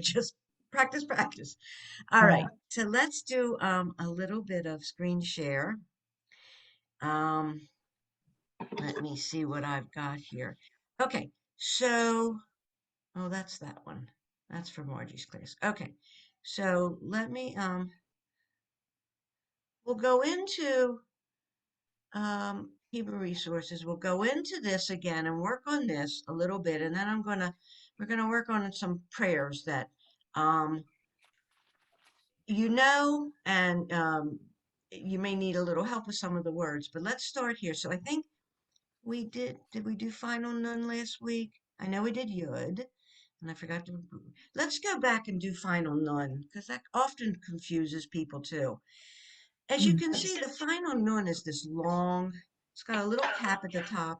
Just practice, practice. All right. So let's do a little bit of screen share. Um, let me see what I've got here. Okay. So, oh, that's that one. That's for Margie's class. Okay. So let me we'll go into Hebrew resources. We'll go into this again and work on this a little bit, and then we're gonna work on some prayers that um and you may need a little help with some of the words, but let's start here. So I think did we do final none last week? I know we did yud, and I forgot to, let's go back and do final none, because that often confuses people too. As you can see, the final nun is this long, it's got a little cap at the top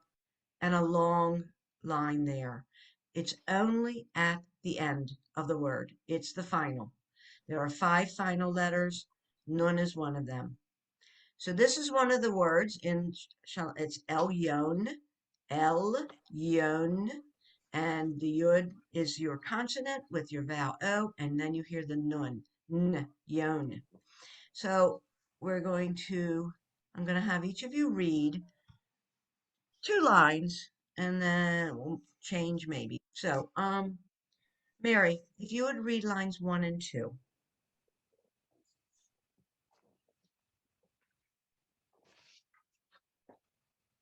and a long line there. It's only at the end of the word. It's the final. There are 5 final letters. Nun is one of them. So this is one of the words it's El Yon, and the Yud is your consonant with your vowel O, and then you hear the Nun, N, Yon. So I'm going to have each of you read 2 lines, and then we'll change maybe. So, Mary, if you would read lines 1 and 2.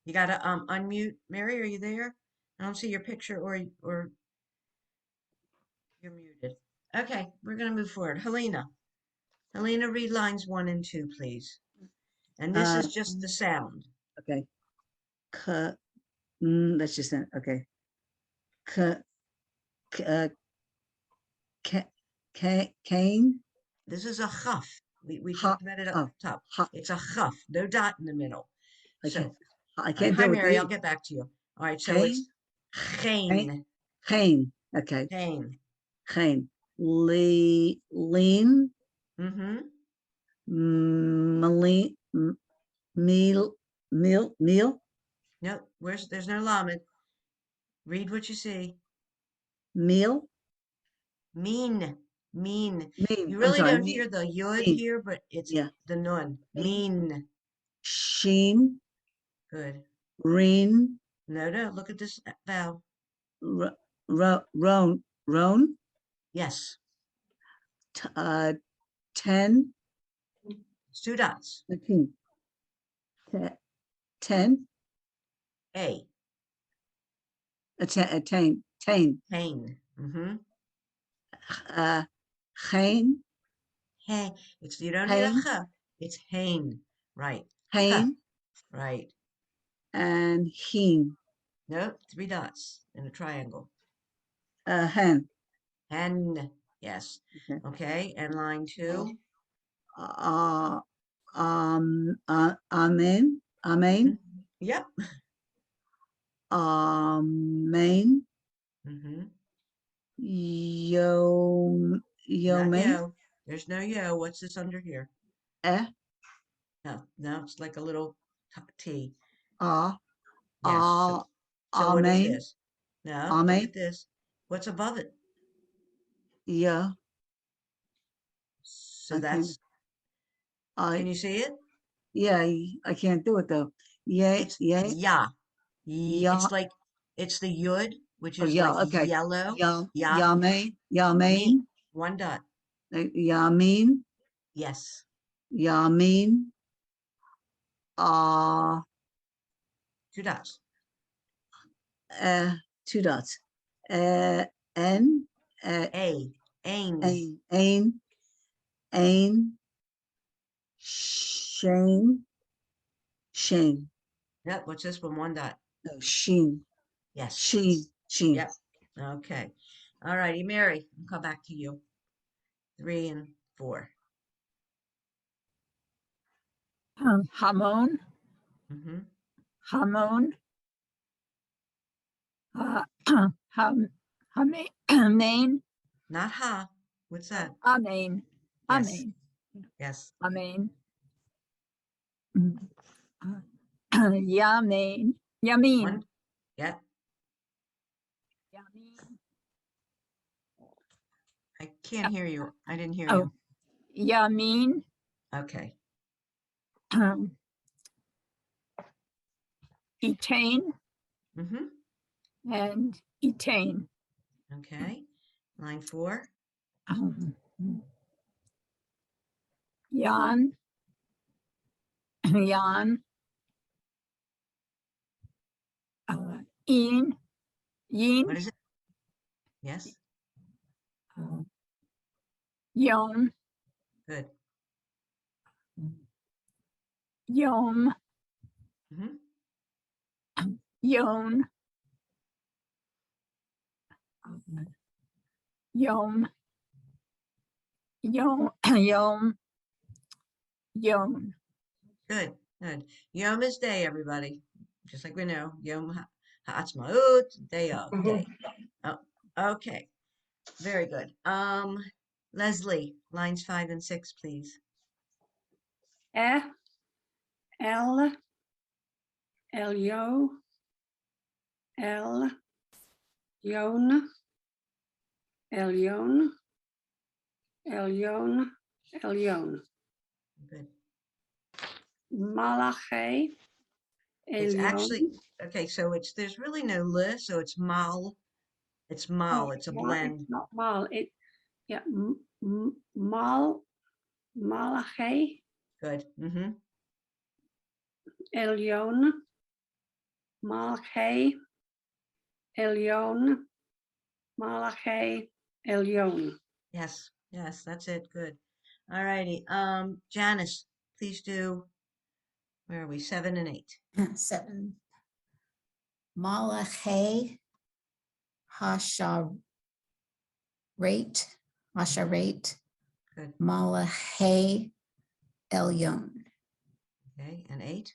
You gotta unmute. Mary, are you there? I don't see your picture or you're muted. Okay, we're gonna move forward. Helena. Helena, read lines 1 and 2, please. And this is just the sound. Okay. That's just it. Okay. Cane. This is a chaf. We talked about it up top. It's a chaf, no dot in the middle. So, I can't hi do Mary, it. I'll get back to you. All right, so it's chain. Cane. Okay. Chain. Cane. Lean. Mm-hmm. Meal. No, there's no lamed. Read what you see. Meal. Mean. Mean. Mean. You I'm really sorry. don't hear the yud Mean. here, but it's Yeah. the nun. Mean. Sheen. Good. Reen. No, look at this vowel. Roan. Yes. 10. It's 2 dots. 10. A. Attain. Pain. Mm-hmm. Hain. Hey. You don't hear a Hain. ch. It's hain. Right. H. Hain. Right. And heen. Nope. 3 dots in a triangle. Hen. Hen. Yes. Okay. And line 2. Amen. Mm-hmm. Yep. Amen. Mm-hmm. Not Main. yo. There's no yo. What's this under here? Eh. No, it's like a little T. Ah. Yes. So what is Amen. this? No, look Amen. at this. What's above it? Yeah. So I can. can I. you see it? Yeah. I can't do it though. Yeah. It's Yeah. ya. Yeah. It's the yud, which Oh is yeah. like Okay. yellow. Ya. Yamin. Me. Yamin. 1 dot. Yamin. Yes. Yamin. 2 dots. Uh, 2 dots. N. A. Ain. Ain. Ain. Shane. Shane. Yep. What's this one? 1 dot. No, Sheen. Yes. Sheen. Yep. Okay. All righty, Mary. I'll come back to you. 3 and 4. Hamon, Mm-hmm. Hamon, Hamain, Not ha. What's that? Amen, Yes. Amen, Yes. Amen, Yamin, Yamin, 1. Yep. Yamin, can't hear you. I didn't hear Oh, you. Yamin, Okay. Etain, Mm-hmm. and Etain. Okay. Line 4. Um, Jan, Jan, Ian, Yin, What is it? Yes. Yon, Good. Yom, Mm-hmm. Yon, Yom, Yom, Yom, Yon. Good. Good. Yom is day, everybody. Just like we know. Ha'atzmaut, day of, day. Oh, okay. Very good. Leslie, lines 5 and 6, please. E, El, Elio, El, Yon, Elion, Elion, Elion. Good. Malachi, It's Elion. actually okay, so there's really no li, so it's mal. It's mal, it's a blend. It's not Mal. Yeah, Malachi, Good. Mm-hmm. Elion, Malachi, Elion, Malachi, Elion. Yes, yes, that's it. Good. All righty. Janice, please do, where are we? 7 and 8. 7. Malachi Hasharet, Hasharet, Good. Malachi Elyon, Okay, and 8.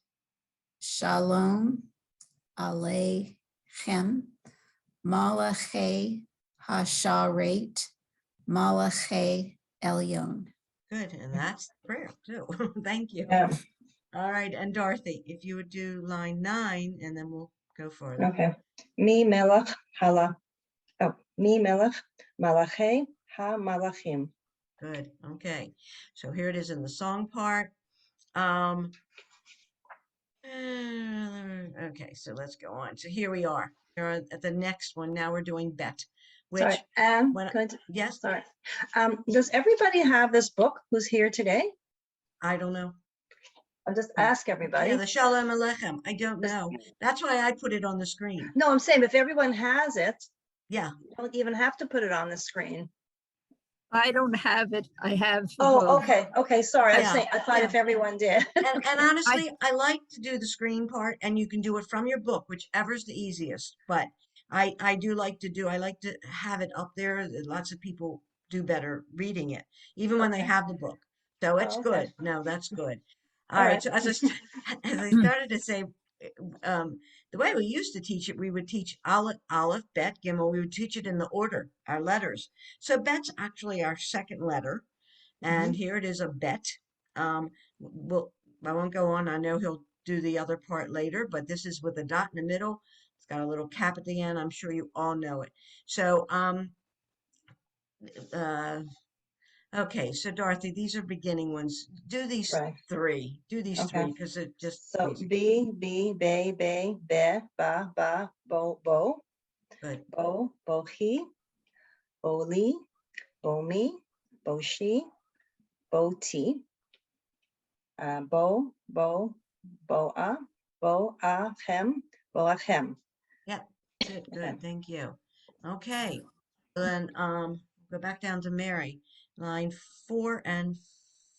Shalom Aleichem, Malachi Hasharet, Malachi Elyon. Good. And that's prayer too. Thank you. Yeah, All right. And Dorothy, if you would do line 9 and then we'll go further. okay. Mi melech malachi ha malachim. Good. Okay. So here it is in the song part. Um, okay, so let's go on. So here we are. We're at the next one. Now we're doing bet, which Sorry, when yes, sorry. Does everybody have this book who's here today? I don't know. I'll just ask everybody. Yeah, the Shalom Aleichem. I don't know. That's why I put it on the screen. No, I'm saying if everyone has it, Yeah. you don't even have to put it on the screen. I don't have it. I have. the Oh, book. okay, sorry. I'm Yeah, saying, I thought yeah. if everyone did. And honestly, I like to do the screen part, and you can do it from your book, whichever's the easiest. But I do like to I like to have it up there. Lots of people do better reading it, even when they Okay. have the book. So it's Oh, okay. good. No, that's good. All All right. right. So as I started to say, the way we used to teach it, we would teach Aleph, Bet, Gimel. We would teach it in the order, our letters. So Bet's actually our second letter. And here it is, a bet. I won't go on. I know he'll do the other part later, but this is with a dot in the middle. It's got a little cap at the end. I'm sure you all know it. So, uh, okay. So Dorothy, these are beginning ones. Do these Right. 3. Do these Okay. 3 because it just So basic. be, be, ba, bo, Good. bohi, boli, bomi, boshi, boti, boa, boachem. Yep. Good. Okay. Good. Thank you. Okay. Then go back down to Mary. Line 4 and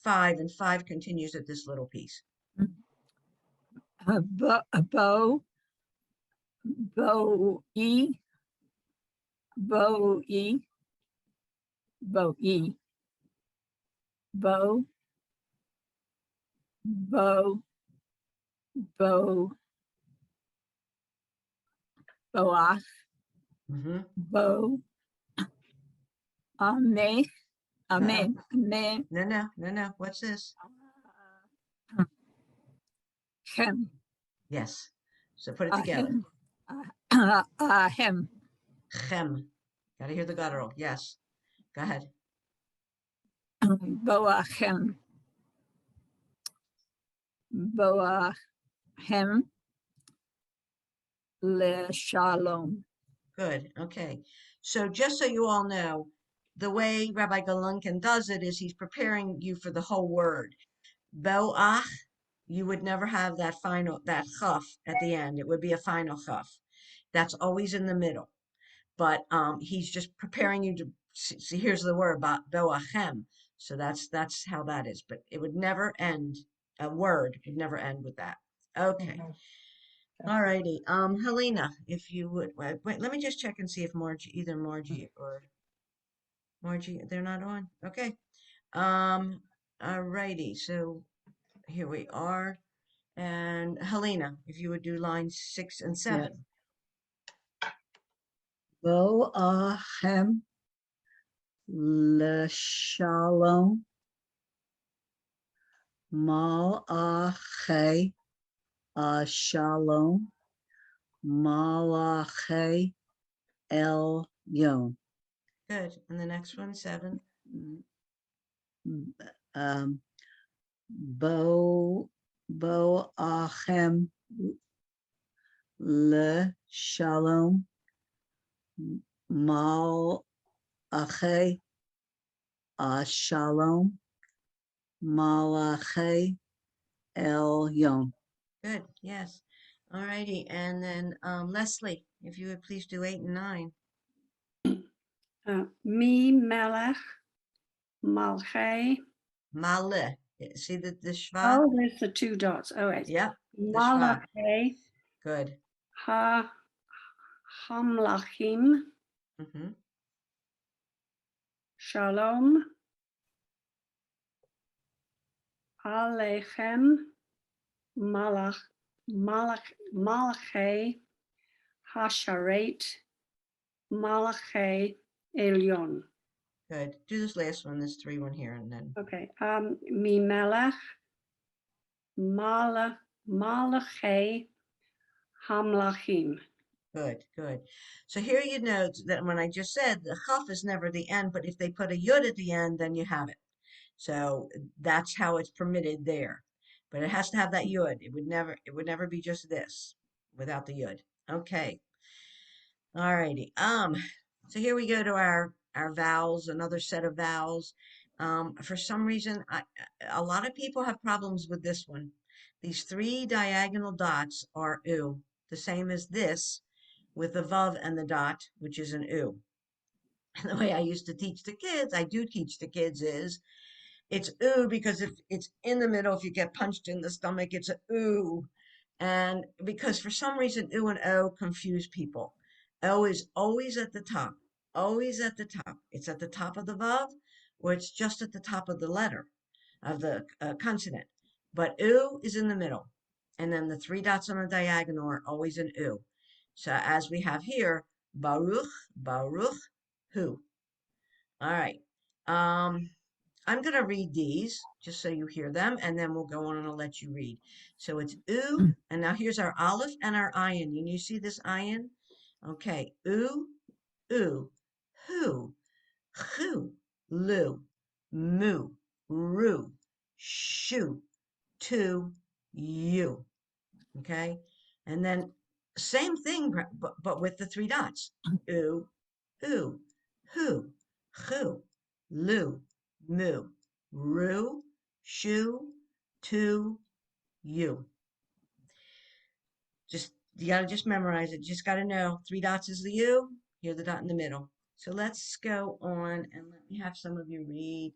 5, and 5 continues at this little piece. A bow, Bowie, Bowie, Bowie, Bow, Bow, Bow, Boach, Mm-hmm. Bow, Amen, Amen, Amen, No. What's this? Hem, Yes. So put it together. Ahem, Ahem, Chem. Gotta hear the guttural. Yes. Go ahead. Boachem. Boachem. Le Shalom. Good. Okay. So just so you all know, the way Rabbi Galunkin does it is he's preparing you for the whole word. Boach, you would never have that final, that chaf at the end. It would be a final chaf. That's always in the middle. But he's just preparing you to see, here's the word boachem. So that's how that is. But it would never end, a word would never end with that. Okay. Mhm. All righty. Helena, if you would wait, let me just check and see if either Margie or Margie, they're not on. Okay. All righty. So here we are. And Helena, if you would do lines 6 and 7. Boachem Leshalom Malache Shalom Malache Elyon. Good. And the next one, 7. Um, Boachem Leshalom Malache Shalom Malachi Elyon. Good. Yes. All righty. And then Leslie, if you would please do 8 and 9. Mi melech malchei. Maleh. See the shva? Oh, there's the 2 dots. All right. Yep. The shva. Malachei Good. ha hamlachim Mm-hmm. shalom alechem malachei hasharet malachei elyon. Good. Do this last one, this 3 one here, and then Okay. Mi melech malachei hamlachim. good, good. So here you note that when I just said the chaf is never the end, but if they put a yud at the end, then you have it. So that's how it's permitted there. But it has to have that yud. It would never be just this without the yud. Okay. All righty. So here we go to our vowels, another set of vowels. For some reason, a lot of people have problems with this one. These 3 diagonal dots are u, the same as this, with the vav and the dot, which is an u. And the way I used to teach the kids, I do teach the kids, is it's ooh because if it's in the middle, if you get punched in the stomach, it's a ooh. And because for some reason ooh and o confuse people. O is always at the top, always at the top. It's at the top of the vav, or it's just at the top of the letter of the consonant. But ooh is in the middle, and then the 3 dots on the diagonal are always an ooh. So as we have here, Baruch, Baruch, hu. All right. I'm going to read these just so you hear them, and then we'll go on and I'll let you read. So it's oo, and now here's our aleph and our ayin. You see this ayin? Okay. Oo, oo, hu, chu, lu, mu, ru, shu, tu, you. Okay. And then same thing, but with the 3 dots. Oo, oo, hu, chu, lu, mu, ru, shu, tu, you. You gotta just memorize it. Just gotta know 3 dots is the U, here's the dot in the middle. So let's go on and let me have some of you read.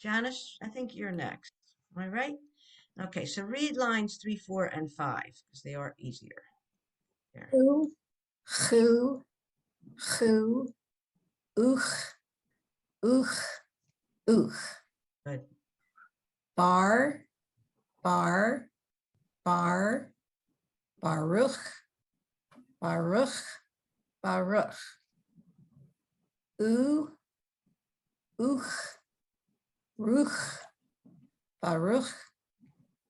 Janice, I think you're next. Am I right? Okay, so read lines 3, 4, and 5 because they are easier. There. Hu, chu, chu, uch, uch. Good. Bar, bar, bar, baruch, baruch, baruch. Uch, ruch, baruch,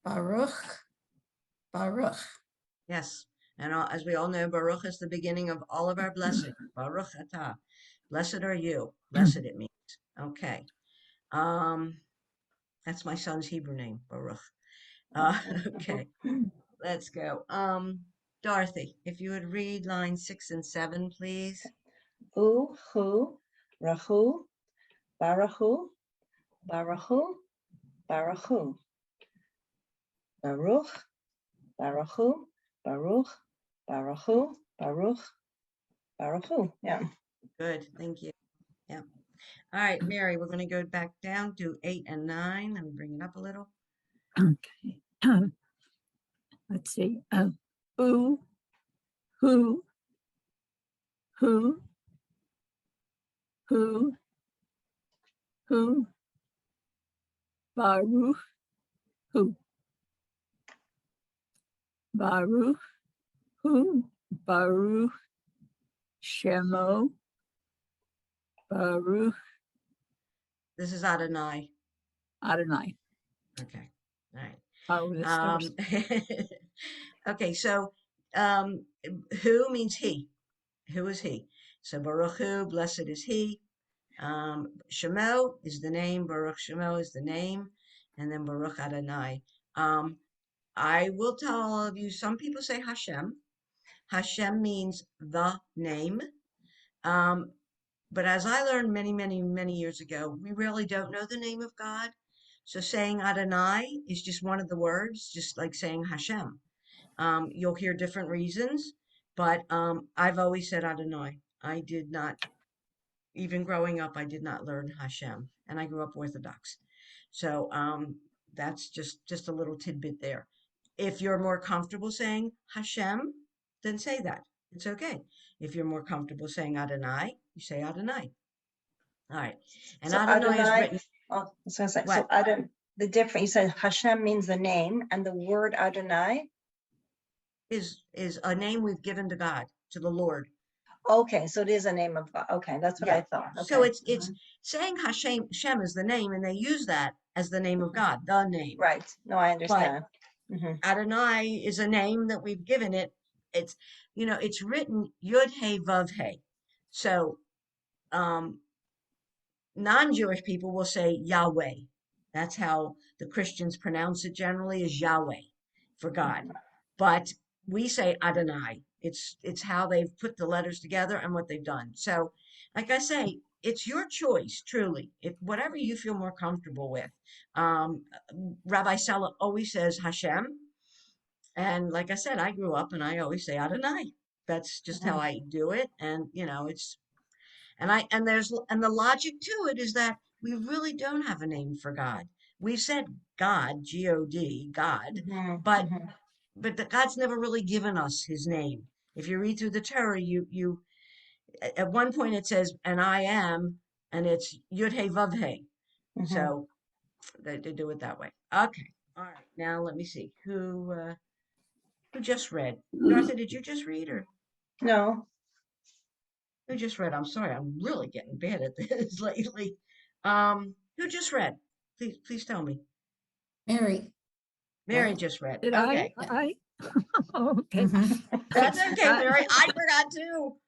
baruch, baruch. Yes. And as we all know, Baruch is the beginning of all of our blessings. Baruch atah. Blessed are you. Blessed it means. Okay. That's my son's Hebrew name, Baruch. Okay, let's go. Dorothy, if you would read line 6 and 7, please. U, hu, rahu, barahu, barahu, barahu. Baruch, barahu, baruch, barahu, baruch, barahu. Yeah. Good, thank you. Yeah. All right, Mary, we're going to go back down to 8 and 9. Let me bring it up a little. Okay. Let's see. Who, who, who, who, who, Baruch, who, Baruch, who, Baruch, Shemo, Baruch, This is Adonai. Adonai. Okay, all right. Oh, this starts. Okay, so who means he? Who is he? So Baruch Hu, blessed is he. Shemo is the name. Baruch Shemo is the name, and then Baruch Adonai. I will tell all of you. Some people say Hashem. Hashem means the name. But as I learned many, many, many years ago, we really don't know the name of God. So saying Adonai is just one of the words, just like saying Hashem. You'll hear different reasons, but I've always said Adonai. I did not, even growing up, I did not learn Hashem, and I grew up Orthodox. So that's just a little tidbit there. If you're more comfortable saying Hashem, then say that. It's okay. If you're more comfortable saying Adonai, you say Adonai. All right. And So Adonai is Adonai, written oh, I was gonna say, so what? the difference, you said Hashem means the name, and the word Adonai. Is a name we've given to God, to the Lord. Okay, so it is a name of God. Okay, that's what Yeah. I thought. So Okay. it's saying Hashem is the name, and they use that as the name of God, the name. Right. No, I But understand. Mhm. Adonai is a name that we've given it. It's it's written Yud Hey Vav Hey. So non-Jewish people will say Yahweh. That's how the Christians pronounce it generally, is Yahweh for God. But we say Adonai. It's how they've put the letters together and what they've done. So, like I say, it's your choice, truly. If whatever you feel more comfortable with. Rabbi Sala always says Hashem, and like I said, I grew up and I always say Adonai. That's just how I do it, and it's and the logic to it is that we really don't have a name for God. We've said God, G-O-D, God, Mhm, but mhm. God's never really given us his name. If you read through the Torah, you at one point it says, and I am, and it's Yud He Vav He. Mhm. So they do it that way. Okay. All right. Now let me see. Who just read? Dorothy, did you just read, or No, who just read? I'm sorry, I'm really getting bad at this lately. Who just read? Please tell me. Mary. Mary Right? just read. Did Okay. I? Okay. Mhm. That's okay, Mary. I forgot too.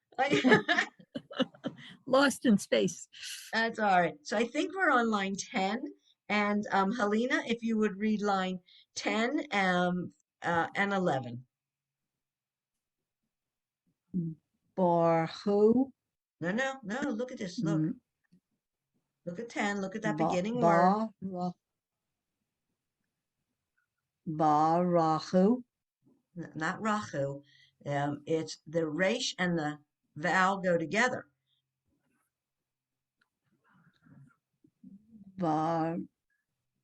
Lost in space. That's all right. So I think we're on line 10. And Helena, if you would read line 10 and 11. Barhu, No, look at this. Look. mm, Look at 10. Look at that ba, beginning word. ba, ra, barahu, Not Rachu. It's the resh and the vowel go together.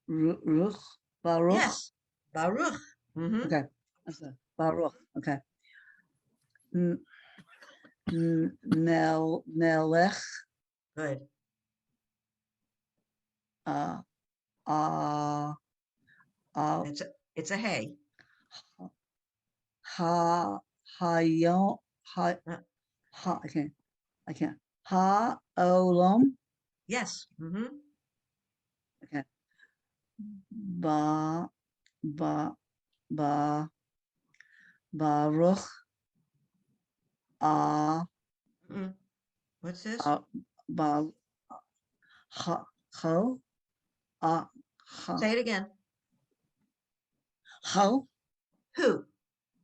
baruch, baruch. Yes. Baruch. Mm-hmm. Okay, that's a baruch. Okay. Melech, Good. uh, uh, uh, It's a hay. hayon, Uh, I can't. Ha olam, yes. Mm-hmm. okay. Ba, ba, ba, baruch, Mm-mm. What's this? ba, Ho, ho, Say it again. ho, Who?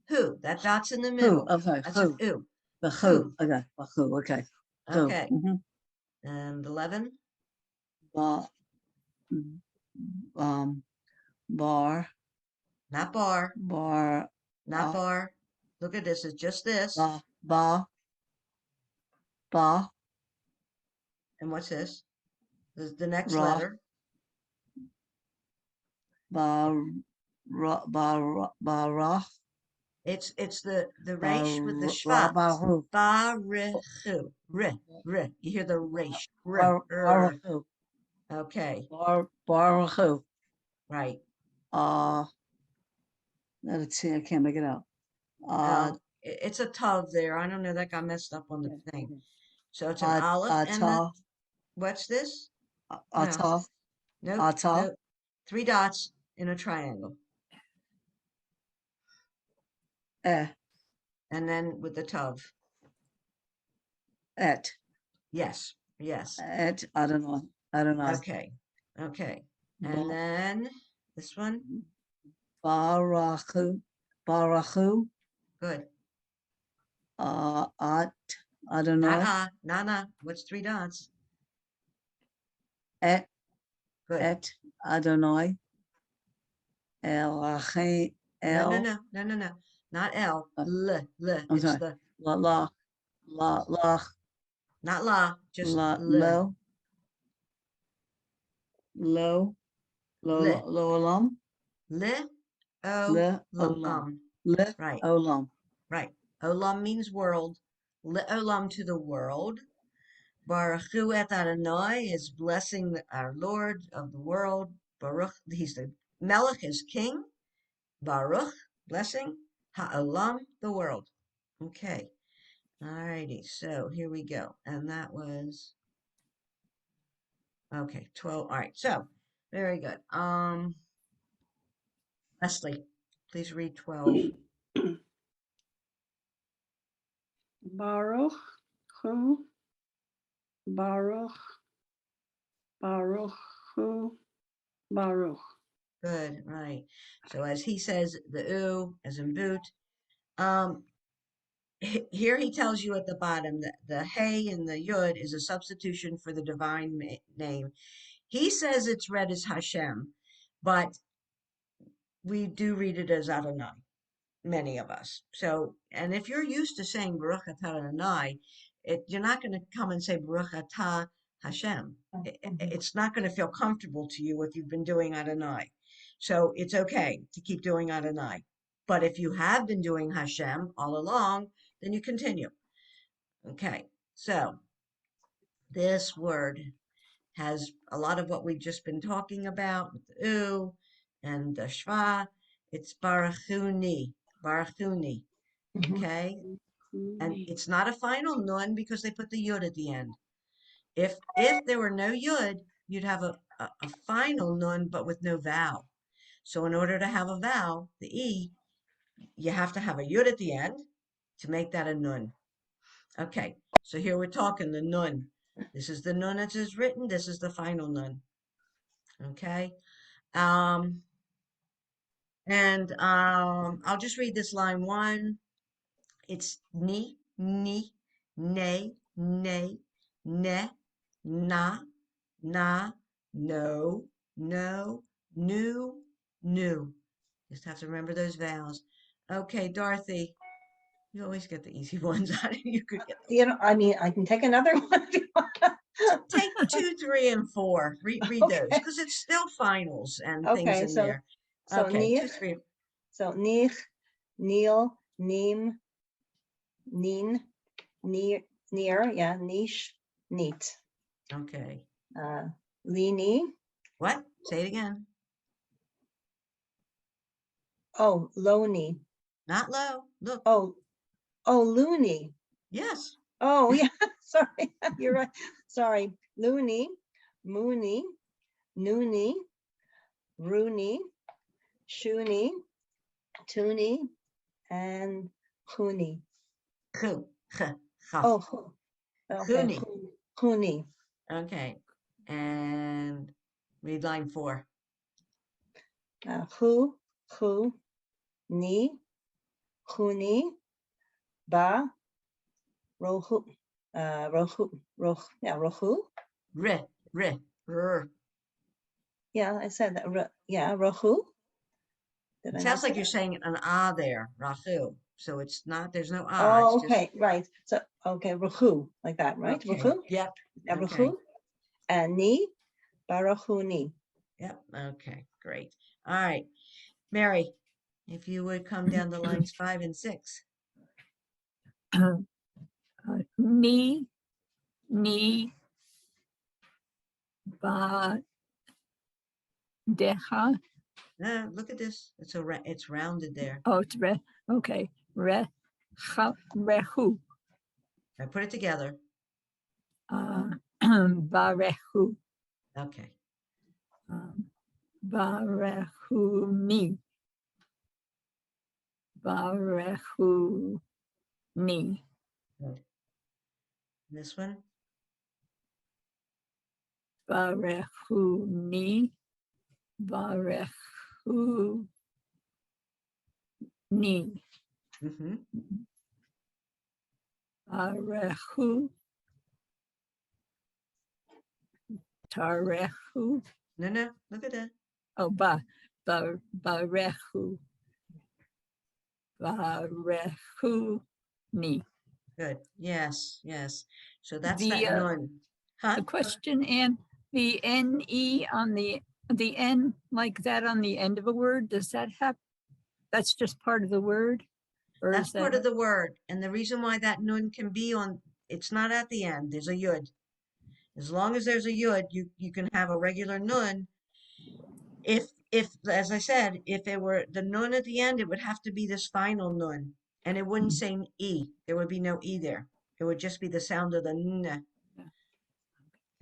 Who? That dot's in the who, middle. okay, That's an who, ooh. the Who? who, okay, the who, okay. Who, Okay. mhm. And 11. Bar, mm, bar, Not bar. bar, Not bar. Look at this. It's just this. ba, ba, And what's this? The next Ra. letter. ba, ra, ba, ra, ba, ra, It's the ba, resh with the ra, shva. ba, ru, Barichu. R. You hear the resh. bar, bar, ru, Okay. bar, ru. Right. Let's see, I can't make it out. It's a tav there. I don't know. That got messed up on the thing. So it's an aleph and the, Ata, what's this? ata, Nope. ata, Nope. 3 dots in a triangle. eh, And then with the tav. et, Yes. Yes. I don't know. Okay. Okay. And then this one. Barachu, Barachu, Good. at, I don't Not know, nah. What's 3 dots? et, Good. Adonai, El, El, No. Not L. uh, L. I'm It's sorry, the, la, not la, just L. lo, lo, L. olam, L. O. le, olam, le, Right. olam, Right. Olam means world. Olam to the world. Baruch Hu et Adonai is blessing our Lord of the world. Baruch, he's the Melech is king. Baruch, blessing. Ha'olam, the world. Okay. Alrighty. So here we go. And that was, okay, 12. All right. So very good. Leslie, please read 12. Baruch Hu, Baruch, Baruch Hu, Baruch. Good. Right. So as he says, the U as in boot. Um, Here he tells you at the bottom that the hey and the yud is a substitution for the divine name. He says it's read as Hashem, but we do read it as Adonai, many of us. So, and if you're used to saying Baruch atah Adonai, you're not going to come and say Baruch atah Hashem. It's not going to feel comfortable to you if you've been doing Adonai. So it's okay to keep doing Adonai. But if you have been doing Hashem all along, then you continue. Okay, so this word has a lot of what we've just been talking about with the U and the Shva. It's Barachuni, okay? And it's not a final nun because they put the Yud at the end. If there were no Yud, you'd have a final nun but with no vowel. So in order to have a vowel, the E, you have to have a Yud at the end to make that a nun. Okay, so here we're talking the nun. This is the nun as is written. This is the final nun. Okay. And I'll just read this line 1. It's ni, ne, ne, na, no, nu. Just have to remember those vowels. Okay, Dorothy, you always get the easy ones. You could get I mean, I can take another one if you want. take 2, 3, and 4. Read those Okay. because it's still finals and things Okay, in so there. so Okay, 2, nich, 3. so nich, Neil, Neem, Neen, near, yeah, niche, neat. Okay. Leany, What? Say it again. oh, Loney, Not low. Look. oh, loony. Yes. Oh, yeah, sorry, you're right. Sorry, loony, moony, noony, rooney, shoony, toony, and hoony. Chu. Ch. Chaf. Oh, okay, Hoony. hoony. Okay. And read line 4. Hu, ni, huni, ba, rohu, rohu. R. Yeah, I said that. Yeah, rohu. Did It I not sounds say like you're that? saying an ah there, rahu. So it's not, there's no ah, Oh, it's just, okay, right. So, okay, rohu, like that, right? okay, Rohu, yep, yeah, okay, rohu, and ni, barahuni. yep, okay, great. All right, Mary, if you would come down to lines 5 and 6. Ni, ba, deha. Look at this, it's rounded there. Oh, it's re. Okay. Rehu. I put it together. Barehu. Okay, Barehuni. Barehuni. good. This one, Barehuni. Barehuni. mm-hmm. Barehu. Tarehu. No, look at that. Oh, barehu. Barehuni. Good, yes. So that's The, that nun. Huh? The question, and the NE on the N like that on the end of a word, does that have, that's just part of the word? Or That's is that, part of the word. And the reason why that nun can be on, it's not at the end, there's a yud. As long as there's a yud, you can have a regular nun. If, as I said, if it were the nun at the end, it would have to be this final nun. And it wouldn't say E. There would be no E there. It would just be the sound of the N.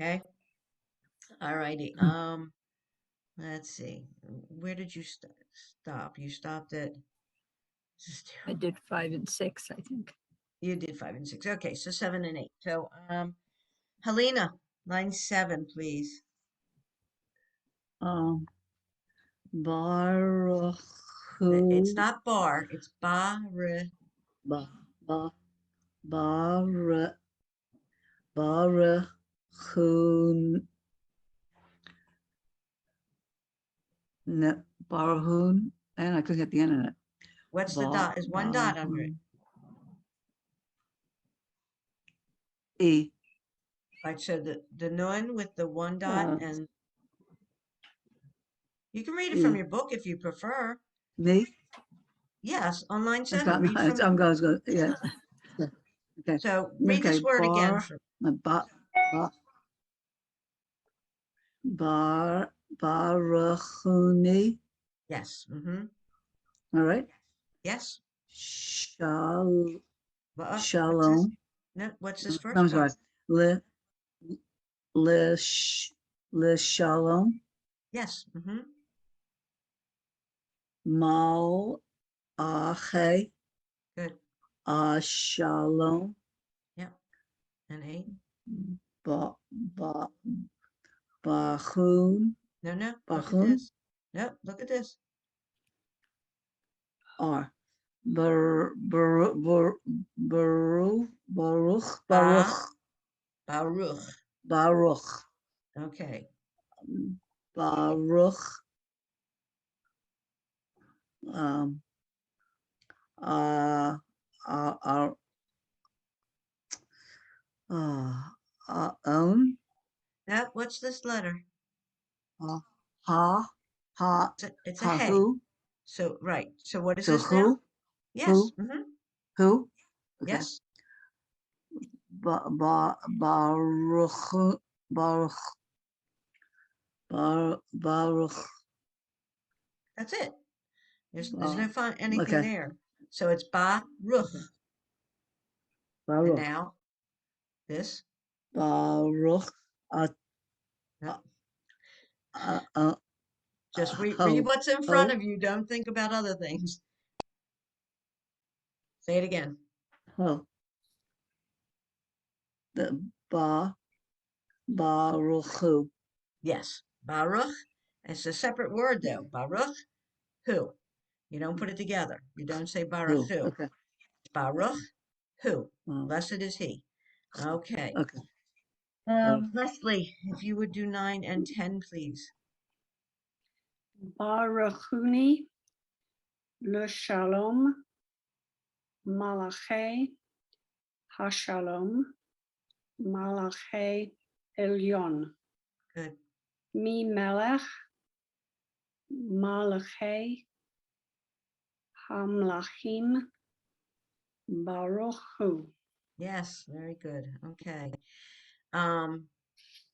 Okay? All righty. Let's see. Where did you stop? You stopped at, I did 5 and 6, I think. you did 5 and 6. Okay, so 7 and 8. So, Helena, line 7, please. Baruch It's not bar, it's bar. ba ba bar barahun barahun, and I couldn't get the end of it. What's the dot? Is one dot under it. E. Right, so the nun with the one dot, and you can read it from E. your book if you prefer. Me? Yes, on line It's 7, got read it's, from, going to go, yeah. Okay. so read Okay. this word again. Barachuni. Yes, mm-hmm, All right. yes. Shalom. What's this? Shalom. No, what's this first I'm part? sorry. Le shalom. Yes, mm-hmm, Mal ache. good, Shalom. yeah, and 8. Ba Bachun. No, look at Bachun. this. No, look at this. R. Baruch. Baruch. Baruch. Okay, Baruch. now what's this letter? Ha. It's a hey. Who? So, right, so what is So this now? who? Yes, mm-hmm, Who? Okay. yes, Baruch. Baruch. Baruch. that's it. There's no anything Okay. there. So it's Baruch. And Baruch. now this. Baruch. No, just read what's in front of you. Don't think about other things. Say it again. The Baruchu. Yes, Baruch. It's a separate word though. Baruch, who? You don't put it together. You don't say Baruch Who? who. Okay. Baruch, who? Oh, Blessed is he. Okay. okay. Leslie, if you would do 9 and 10, please. Baruchuni le shalom malachi hashalom malachi elyon Good. mi melech malachi hamlachim baruch hu. Yes, very good. Okay. Um,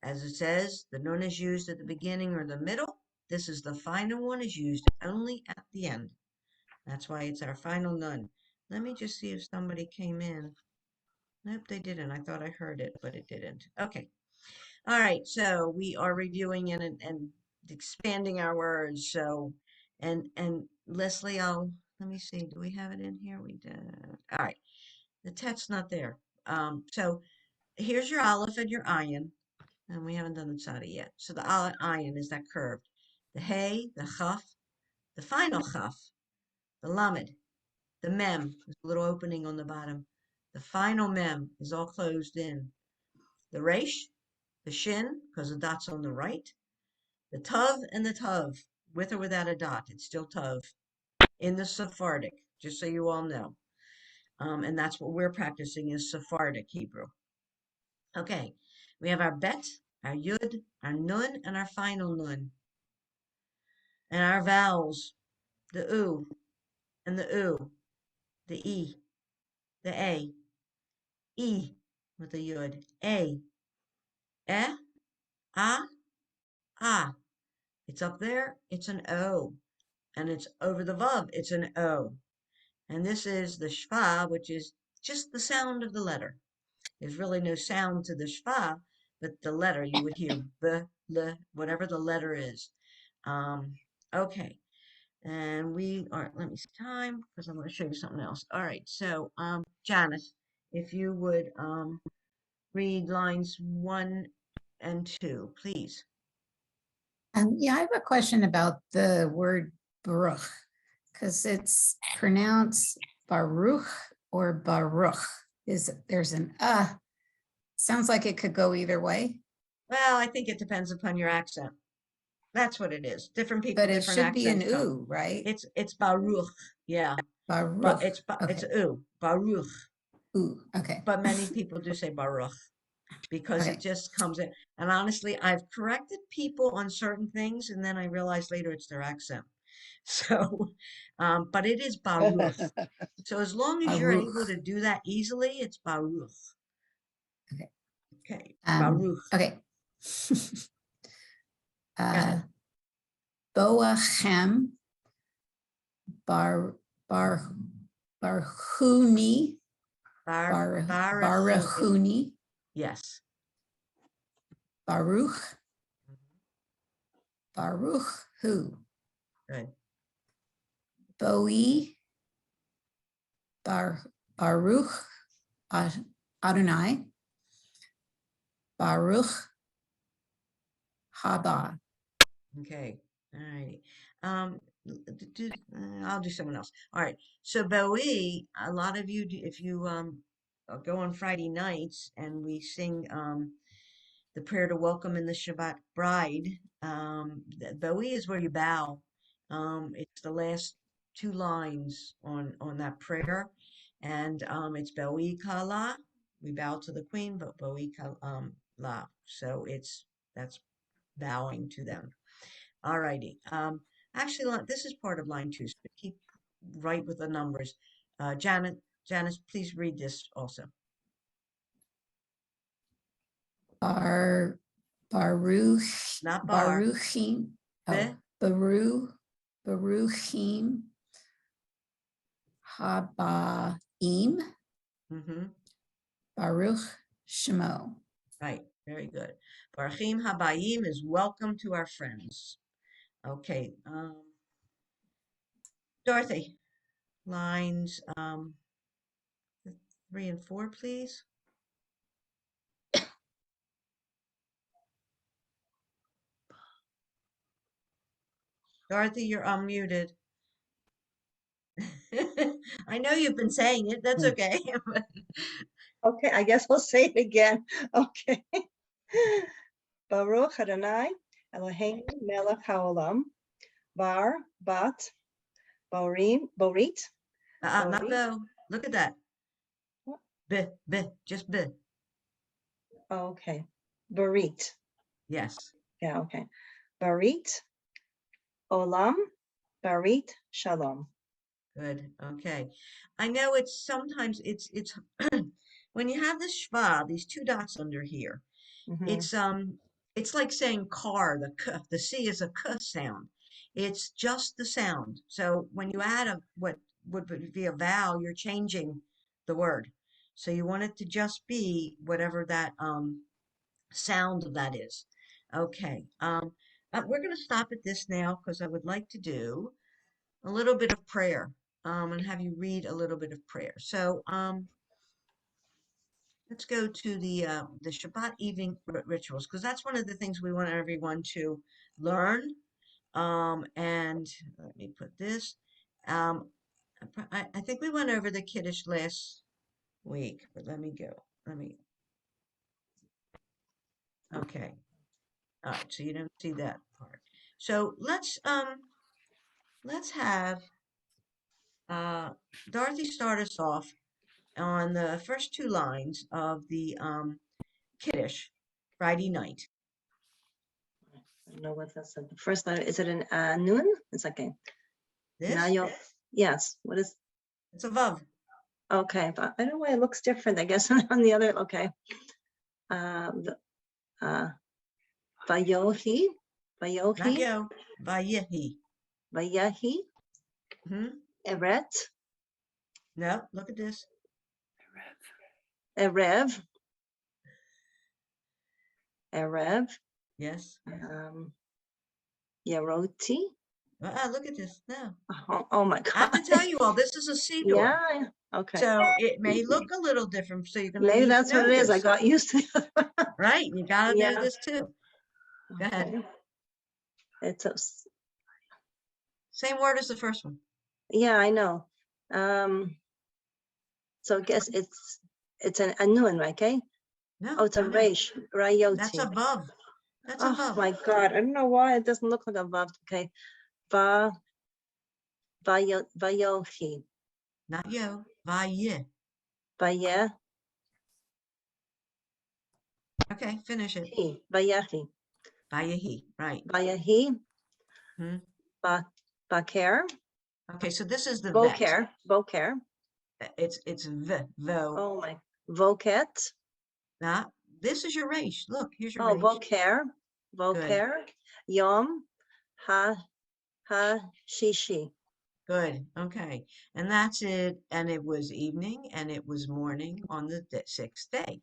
as it says, the nun is used at the beginning or the middle. This is the final one is used only at the end. That's why it's our final nun. Let me just see if somebody came in. Nope, they didn't. I thought I heard it, but it didn't. Okay. All right. So we are reviewing and expanding our words. So, and Leslie, let me see. Do we have it in here? We did. All right. The tet's not there. So here's your aleph and your ayin, and we haven't done the tzadi yet. So the ayin is that curved. The hey, the chaf, the final chaf, the lamed, the mem, there's a little opening on the bottom. The final mem is all closed in. The resh, the shin, because the dot's on the right. The tav and the tav, with or without a dot, it's still tav in the Sephardic, just so you all know. And that's what we're practicing is Sephardic Hebrew. Okay, we have our bet, our yud, our nun, and our final nun. And our vowels, the u and the u, the e, the a, e with the yud, a, eh, ah. It's up there, it's an o. And it's over the vav, it's an o. And this is the shva, which is just the sound of the letter. There's really no sound to the shva, but the letter, you would hear b, l, whatever the letter is. Okay. And we are, let me see time, because I'm going to show you something else. All right. So, Janice, if you would read lines 1 and 2, please. Yeah, I have a question about the word Baruch, because it's pronounced Baruch or Baruch. There's an sounds like it could go either way, Well, I think it depends upon your accent. That's what it is. Different people, but it different should be an accents come. oo, right? It's Baruch, yeah, but Baruch. it's Okay. Baruch. Ooh, okay. But many people do say Baruch because Okay. it just comes in. And honestly, I've corrected people on certain things, and then I realized later it's their accent. So, but it is Baruch. So as long as you're able Baruch. to do that easily, it's Baruch. Okay. Okay, Baruch. Okay. Go ahead. Boachem bar barhuni Baruch. barahuni Yes. baruch baruch hu Good. Bowie baruch Adonai baruch haba. Okay. All righty. I'll do someone else. All right. So Bowie, a lot of you, if you go on Friday nights and we sing the prayer to welcome in the Shabbat bride, Bowie is where you bow. It's the last 2 lines on that prayer, and it's Bowie Kala. We bow to the queen, but Bowie Kala. So that's bowing to them. All righty. Actually, this is part of line 2, so keep right with the numbers. Janice, please read this also. Baruch Not bar. Baruchim Be. Baruchim Habaim Mm-hmm. Baruch Shemo. Right. Very good. Barachim Habayim is welcome to our friends. Okay. Dorothy, lines 3 and 4, please. Dorothy, you're unmuted. I know you've been saying it. That's Hmm. okay. Okay, I guess I'll say it again. Okay. Baruch Adonai Eloheinu melech haolam bar bat borit. Not Borit. Bo. Look at that. What? B, B, just B. Oh, okay. Barit. Yes. Yeah, okay. Barit olam barit shalom. Good. Okay. I know it's sometimes it's when you have this shva, these two dots under here, Mhm. it's like saying car, the C is a k sound. It's just the sound. So when you add what would be a vowel, you're changing the word. So you want it to just be whatever that sound of that is. Okay. We're going to stop at this now because I would like to do a little bit of prayer, and have you read a little bit of prayer. So, let's go to the Shabbat evening rituals, because that's one of the things we want everyone to learn. And let me put this. Um, I think we went over the Kiddush last week, but let me go. Okay. All right. So you don't see that part. So let's have Dorothy start us off on the first two lines of the Kiddush Friday night. I don't know what that's. The first letter, is it an nun? It's okay. Now This, you'll, yes. What is, it's a Vav. okay, but I don't know why it looks different, I guess, on the other, okay. Vayohi, Not Vayohi, yo, Vayehi. Vayahi, Hmm? Eret, No, look at this. Erev, Erev, Yes. Yaroti. Look at this. No. Oh my I have to God. tell you all, this is a Seaboard. Yeah, okay. So it may look a little different, so you're going to Maybe need to that's what know it is. I this. got used to it. Right? You got to know Yeah. this too. Go ahead. Okay. It's a, Same word as the first one. yeah, I know. So I guess it's a nun, right? Okay. No, Oh, it's a no. reish, That's a rayoti. Vav. That's a Oh Vav. my God, I don't know why it doesn't look like a vav. Okay, vayochi, Not yo, Vaye. vayehi, Okay, finish it. vayehi, Vayehi. Right. vayehi, Hmm. baker, Okay, so this is the vet. boker. It's vo. Oh my, voket. Now, this is your resh. Look, here's your Oh, resh. voker, Good, yom, shishi. good. Okay, and that's it. And it was evening, and it was morning on the sixth day.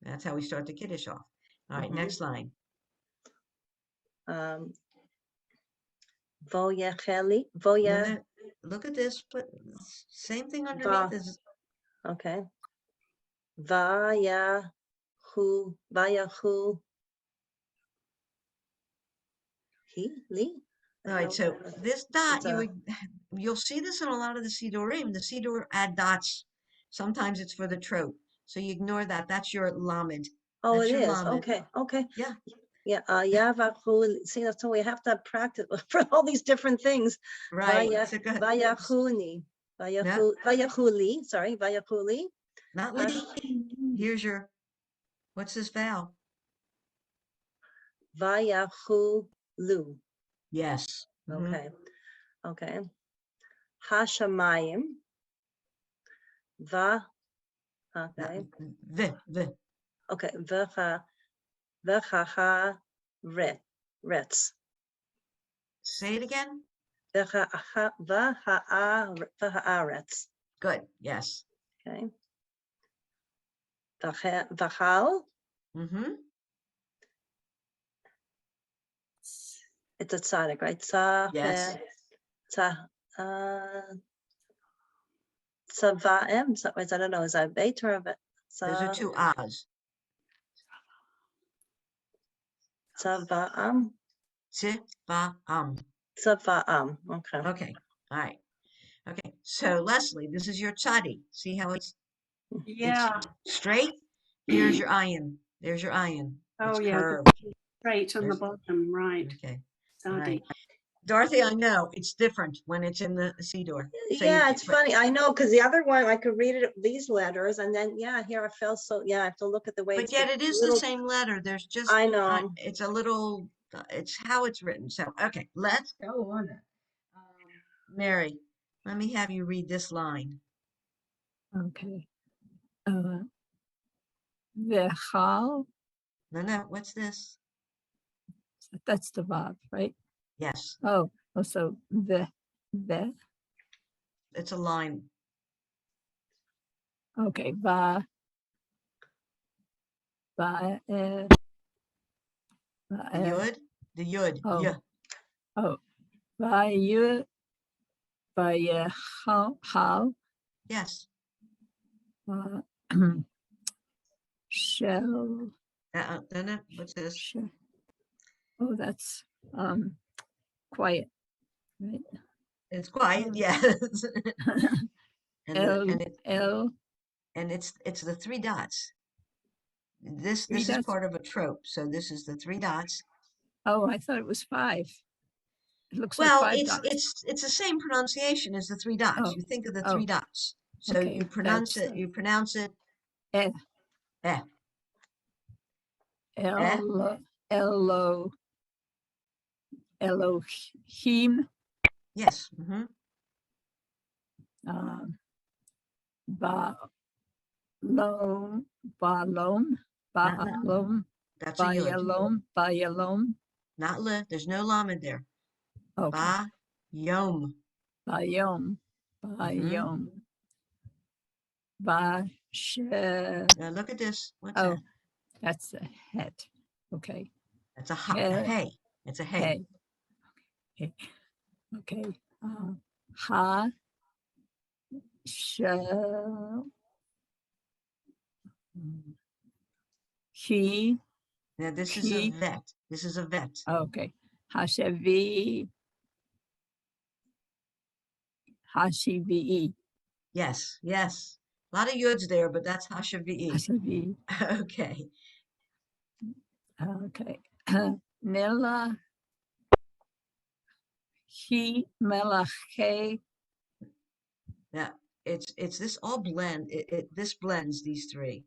That's how we start the Kiddush off. All right, next line. Voyacheli, And then look at this. Put same thing underneath is okay. Vayahu. Li. all right. So this dot, It's a, you'll see this in a lot of the Sidurim. The Sidur add dots. Sometimes it's for the trope. So you ignore that. That's your lamed. oh, That's it your is. lamed. Okay. Okay. Yeah, Yeah. Yavahu. See, that's why we have to practice for all these different things. right. So go ahead. Vayahuni. No, Vayahuli. Sorry. Vayahuli. not Lee. Here's your, what's this vowel? Vayahulu. Yes. Mhm. Okay. Okay. Hashamayim. Va. Okay. The. Okay. V'cha rets. Say it again. V'ha'aretz. Good. Yes. Okay. V'chal. Mm-hmm. It's a tzaddik, right? Yes. Tzavaim. I don't know. Is that beit or a Those are two Oz. tzavaam? Tziva'am. Okay. Okay, all right. Okay, so Leslie, this is your tzadi. See how it's Yeah. straight? Here's your ayin. There's your ayin. Oh, It's yeah. curved. Straight on the There's- bottom, right. Okay, all Study. right. Dorothy, I know it's different when it's in the Seaboard. So Yeah, it's but- funny. I know, because the other one, I could read it, these letters, and then, yeah, here I felt so, yeah, I have to look at the way. But it's yet a it is the little- same letter. There's just, I know. it's a little, it's how it's written. So, okay, let's go on. Mary, let me have you read this line. Okay. V'chal, No, what's this? that's the Vav, right? Yes, Oh, so the, it's a line. okay, va, va, The yud, the yud, oh. yeah. oh, va, yu, va, hal, Yes. uh, shell, No, what's this? shell. Oh, that's quiet, right? It's quiet, Um, yes. And L, L, it's the three dots. This Three is dots? part of a trope. So this is the three dots. oh, I thought it was 5. It looks like Well, 5 dots. it's the same pronunciation as the three dots. Oh, You think of the oh, three dots. So okay, you pronounce that's, it, you pronounce it Eh, eh, eh, Elo, Elo, Elohim, yes. um, Balom, Balom, Balom, That's a yud. Bayalom, Bayalom, Not le. There's no lamed there. okay, Ba, yom. Bayom, Bayom, Bash, Now look at this. What's oh, that? that's a head, okay, That's a ha, a He- hey. It's a hey. hey, okay, okay, ha, shall, he, Now this is a he, vet. This is a vet. okay, Hashavi, Hashivi, Yes, yes. A lot of yuds there, but that's hashavi. Hashavi, Okay. okay, Nila, he, Melache, Now it's this all blend. This blends these three.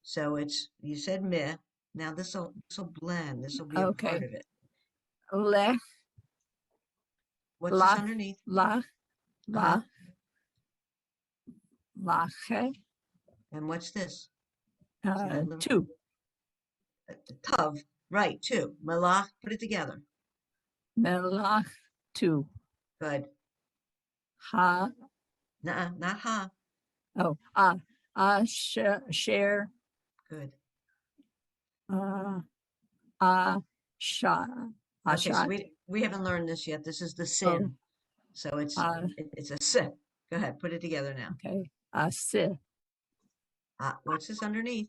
So it's you said meh. Now this will blend. This will be a part okay, of it. Lech, What's this Lach, underneath? Lach, Uh-huh. Lache, And what's this? See that little 2, tav? Right, two. Malach. Put it together. Melach, 2, Good. Ha, Nuh-uh, not ha. oh, share, Good. Sha, Okay, so Ashat, we haven't learned this yet. This is the oh, sin. So uh, it's a sin. Go ahead, put it together now. okay, Asih, What's this underneath?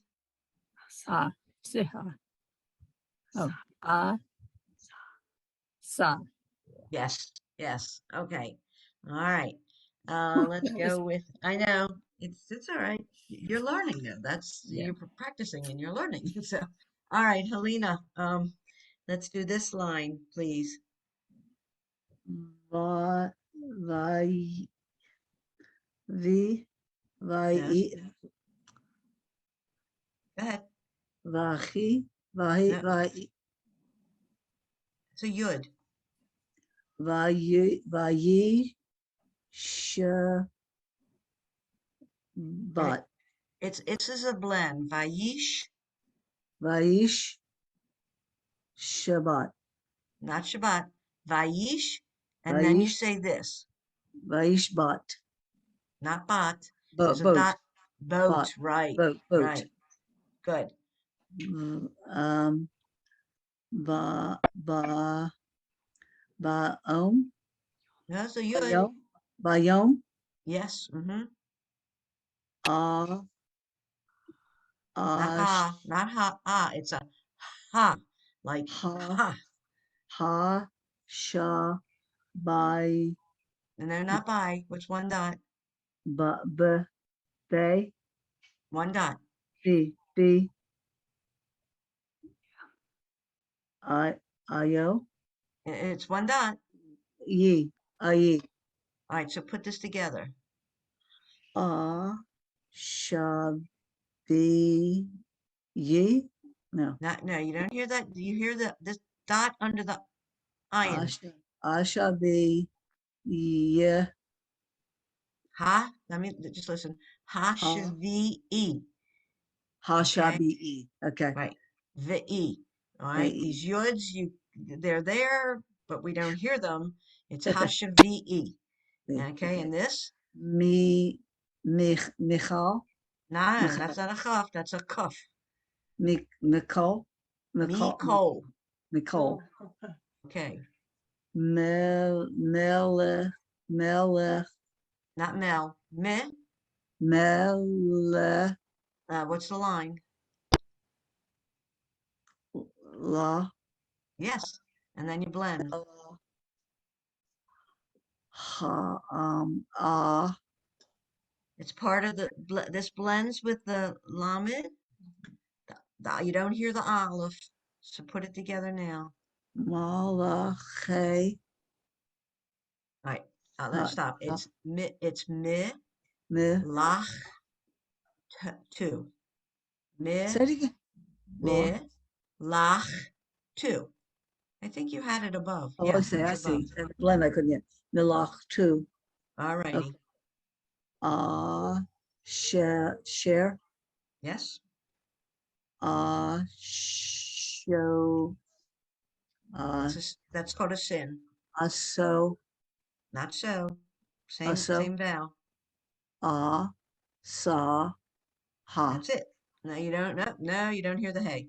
Siha, oh, Sa, Yes, yes. Okay. All right. Let's That was- go with, I know, it's all right. You're learning though. That's Yeah. you're practicing and you're learning. So, all right, Helena, let's do this line, please. Va, vai, vi, vai, Yes. Go ahead. vahi, vahi, No, vai, it's a yud. vayi, vayi, sha, bat, It's this is a blend. Vayish, vaish, Shabbat, not Shabbat. Vayish, and then you vaish, say this, vaish bat, not bat. boat, There's a boat, dot. Boat, Bot. right, boat, right. Good. Ba, ba, That's a yud. bayom, bayom, Yes. ah, Not ha, not ha, it's a ha, like ha, ha. ha, sha, by, And they're not by, what's one dot? b, they, One dot. b, io, It's one dot. ye, ye, All right, so put this together. shall be, ye, no, No, you don't hear that. You hear this dot under the iron. I shall be, ye, Ha, let me just listen. Ha Ha. shvi. ha shall Okay. be e, okay. Right. Vi. All right. Ve. These yods, they're there, but we don't hear them. It's ha shvi. Okay, and this? Michal, No, that's not a chaf, that's a kuf. Nicole, Mikol. Nicole, Oh, okay. Okay, Melech, not Mel. Me. Melech, What's the line? La, Yes. And then you blend. ha, It's part of the, this blends with the lamed. You don't hear the aleph. So put it together now. Malachi, All right. Let's stop. It's mi, me, lach, two. Mi, say it again. La, lach, two. I think you had it above. oh, Yeah, I see, it's above. blend, I couldn't get, Milach, two, All righty. share, Yes. show, That's called a sin. so, Not so. so, Same vowel. sa, ha. That's it. No, you don't. No, you don't hear the hey.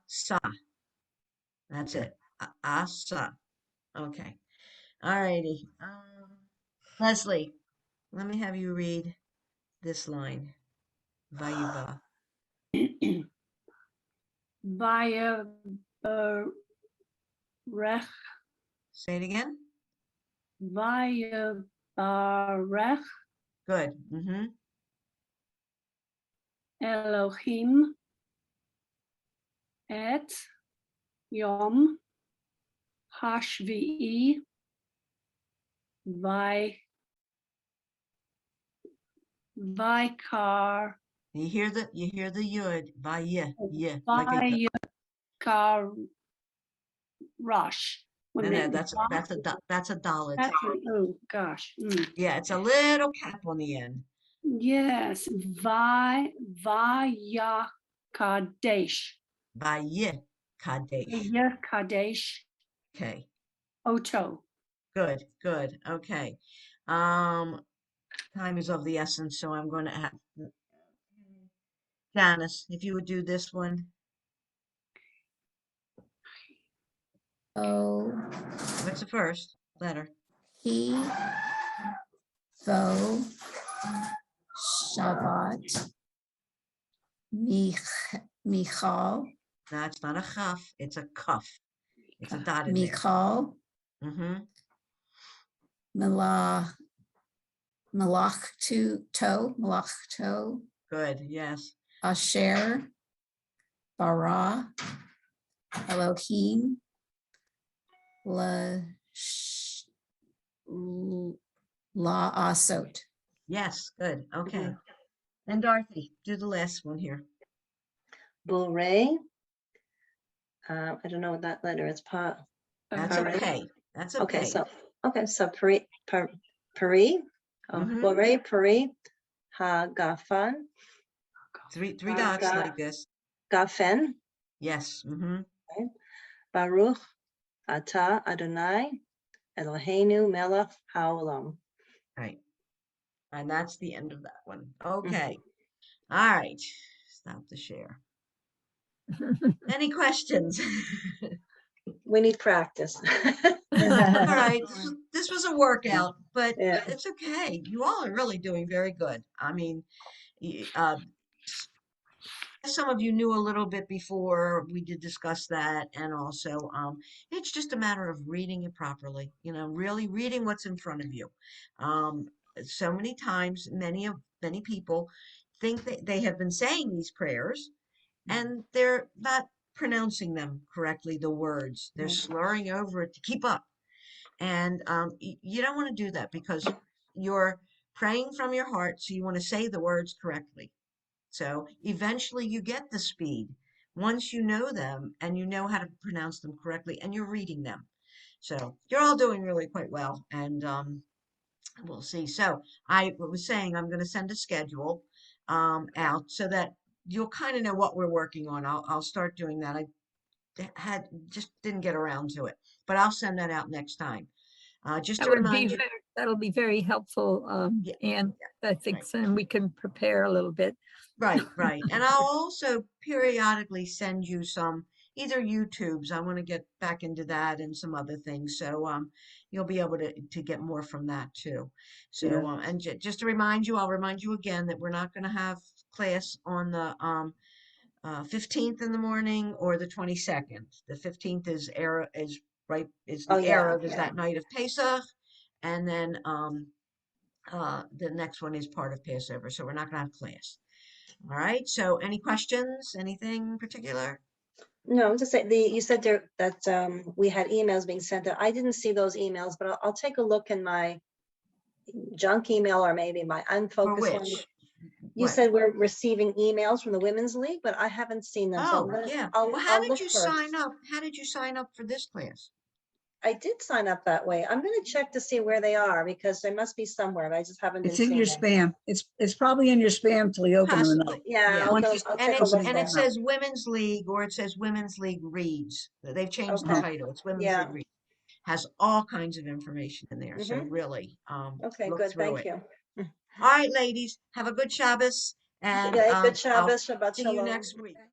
Sa. That's Okay. it. Sa. Okay. All righty. Leslie, let me have you read this line. Vayuba. Via Rech, Say it again. via Barech Good. Mm-hmm. Elohim et Yom Hashvi'i Vikar You hear the yud. Vaya. Yeah. Like a Vikar Rush. no, that's a dalit. Oh gosh. Yeah, it's a little cap on the end. Yes, Vaya Kadesh. Vaya kadesh. Vaya Kadesh Okay. Oto. Good. Okay. Time is of the essence, so I'm going to have Janice, if you would do this one. Oh, What's the first letter? he, though, Shabbat, Michal, No, it's not a chaf. It's a kuf. It's a dot in there. Michal, Mm-hmm. Malach to, Good. Yes. Asher, Bara, Elohim, La Asot. Yes. Good. Okay. And Dorothy, do the last one here. Bore. I don't know what that letter is. That's a Pare. pay. That's a Okay, pay. so pari. Oh, Mhm. bore, pari, ha gafan, Three dots like this. gafen, Yes. Mm-hmm. Baruch, ata Adonai, Eloheinu melech haolam. Right. And that's the end of that one. Okay. All right. Stop the share. Any questions? We need practice. All right. This was a workout, but Yeah. it's okay. You all are really doing very good. I mean, some of you knew a little bit before, we did discuss that, and also it's just a matter of reading it properly, really reading what's in front of you. Um, so many times, many people think that they have been saying these prayers and they're not pronouncing them correctly, the words. They're Mm. slurring over it to keep up. And you don't want to do that because you're praying from your heart, so you want to say the words correctly. So eventually you get the speed once you know them and you know how to pronounce them correctly and you're reading them. So you're all doing really quite well. And we'll see. So I was saying I'm going to send a schedule out so that you'll kind of know what we're working on. I'll start doing that. I just didn't get around to it, but I'll send that out next time. Just That to would be remind you. that'll be very helpful, Yeah, and I think right. so, and we can prepare a little bit. Right, right. And I'll also periodically send you some either YouTubes. I want to get back into that and some other things. So you'll be able to get more from that too. So Yeah. and just to remind you, I'll remind you again that we're not going to have class on the 15th in the morning or the 22nd. The 15th is Oh, the yeah, Erev is yeah. that night of Pesach, and then the next one is part of Passover. So we're not going to have class. All right, so any questions, anything in particular? No, just say you said there that we had emails being sent out. I didn't see those emails, but I'll take a look in my junk email or maybe my For unfocused one. which? You What? said we're receiving emails from the Women's League, but I haven't seen them. So Oh, yeah. I'll Well, how did look you for it. sign up? How did you sign up for this class? I did sign up that way. I'm going to check to see where they are because they must be somewhere, but I just haven't been It's in seeing your them. spam. It's probably in your spam till you open them. Possibly. Yeah, Yeah. I'll Once go. you I'll And take a it's look open and there. it says Women's League or it says Women's League Reads. They've changed the Okay. title. It's Women's Yeah. League Reads. Has all kinds of information in there. So Mhm. really, Okay, look good. through Thank it. you. All right, ladies, have a good Shabbos, and Yeah, good I'll Shabbos, Shabbat see you Shalom. next week.